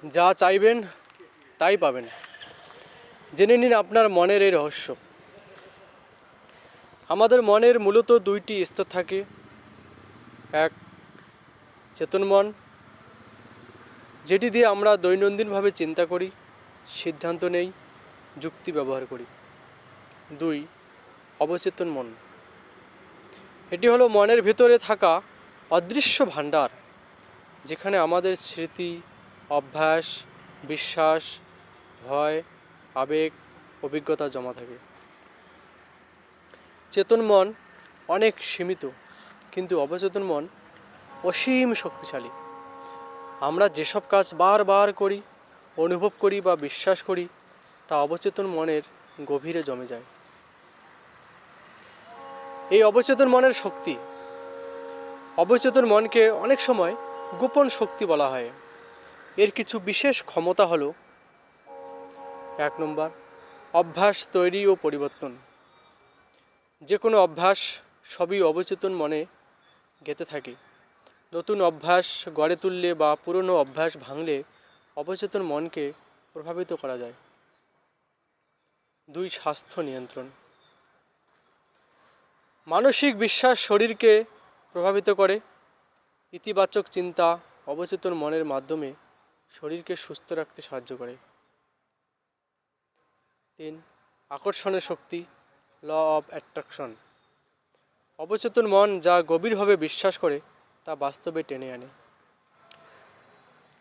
যা চাইবেন তাই পাবেন। জেনে নিন আপনার মনের এই রহস্য। আমাদের মনের মূলত দুইটি স্তর থাকে। এক, চেতন মন, যেটি দিয়ে আমরা দৈনন্দিনভাবে চিন্তা করি, সিদ্ধান্ত নেই, যুক্তি ব্যবহার করি। দুই, অবচেতন মন। এটি হলো মনের ভিতরে থাকা অদৃশ্য ভাণ্ডার, যেখানে আমাদের স্মৃতি, অভ্যাস, বিশ্বাস, ভয়, আবেগ, অভিজ্ঞতা জমা থাকে। চেতন মন অনেক সীমিত, কিন্তু অবচেতন মন অসীম শক্তিশালী। আমরা যেসব কাজ বারবার করি, অনুভব করি বা বিশ্বাস করি, তা অবচেতন মনের গভীরে জমে যায়। এই অবচেতন মনের শক্তি, অবচেতন মনকে অনেক সময় গোপন শক্তি বলা হয়। এর কিছু বিশেষ ক্ষমতা হলো: 1 নম্বর, অভ্যাস তৈরি ও পরিবর্তন। যে কোনো অভ্যাস সবই অবচেতন মনে গেঁথে থাকে। নতুন অভ্যাস গড়ে তুললে বা পুরনো অভ্যাস ভাঙলে অবচেতন মনকে প্রভাবিত করা যায়। 2, স্বাস্থ্য নিয়ন্ত্রণ। মানসিক বিশ্বাস শরীরকে প্রভাবিত করে। ইতিবাচক চিন্তা অবচেতন মনের মাধ্যমে শরীরকে সুস্থ রাখতে সাহায্য করে। 3, আকর্ষণের শক্তি, ল অফ অ্যাট্রাকশন। অবচেতন মন যা গভীরভাবে বিশ্বাস করে তা বাস্তবে টেনে আনে।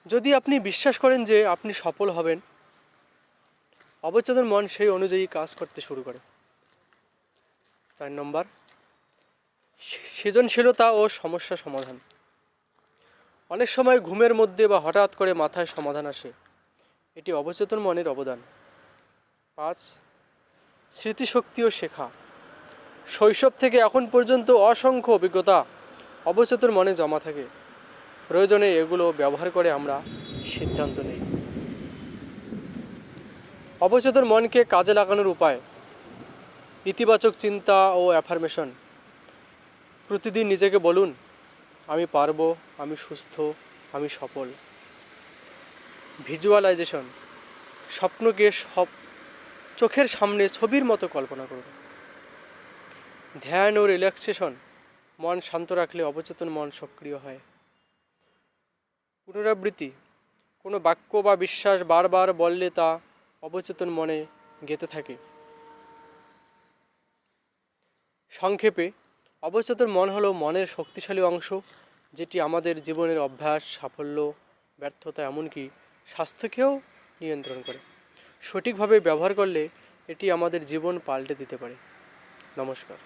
যদি আপনি বিশ্বাস করেন যে আপনি সফল হবেন, অবচেতন মন সেই অনুযায়ী কাজ করতে শুরু করে। 4 নম্বর, সৃজনশীলতা ও সমস্যা সমাধান। অনেক সময় ঘুমের মধ্যে বা হঠাৎ করে মাথায় সমাধান আসে, এটি অবচেতন মনের অবদান। 5, স্মৃতিশক্তি ও শেখা। শৈশব থেকে এখন পর্যন্ত অসংখ্য অভিজ্ঞতা অবচেতন মনে জমা থাকে। প্রয়োজনে এগুলো ব্যবহার করে আমরা সিদ্ধান্ত নিই। অবচেতন মনকে কাজে লাগানোর উপায়: ইতিবাচক চিন্তা ও অ্যাফার্মেশন। প্রতিদিন নিজেকে বলুন, আমি পারবো, আমি সুস্থ, আমি সফল। ভিজুয়ালাইজেশন, স্বপ্নকে চোখের সামনে ছবির মতো কল্পনা করুন। ধ্যান ও রিল্যাক্সেশন, মন শান্ত রাখলে অবচেতন মন সক্রিয় হয়। পুনরাবৃত্তি, কোনো বাক্য বা বিশ্বাস বারবার বললে তা অবচেতন মনে গেঁথে থাকে। সংক্ষেপে, অবচেতন মন হলো মনের শক্তিশালী অংশ, যেটি আমাদের জীবনের অভ্যাস, সাফল্য, ব্যর্থতা, এমনকি স্বাস্থ্যকেও নিয়ন্ত্রণ করে। সঠিকভাবে ব্যবহার করলে এটি আমাদের জীবন পাল্টে দিতে পারে। নমস্কার।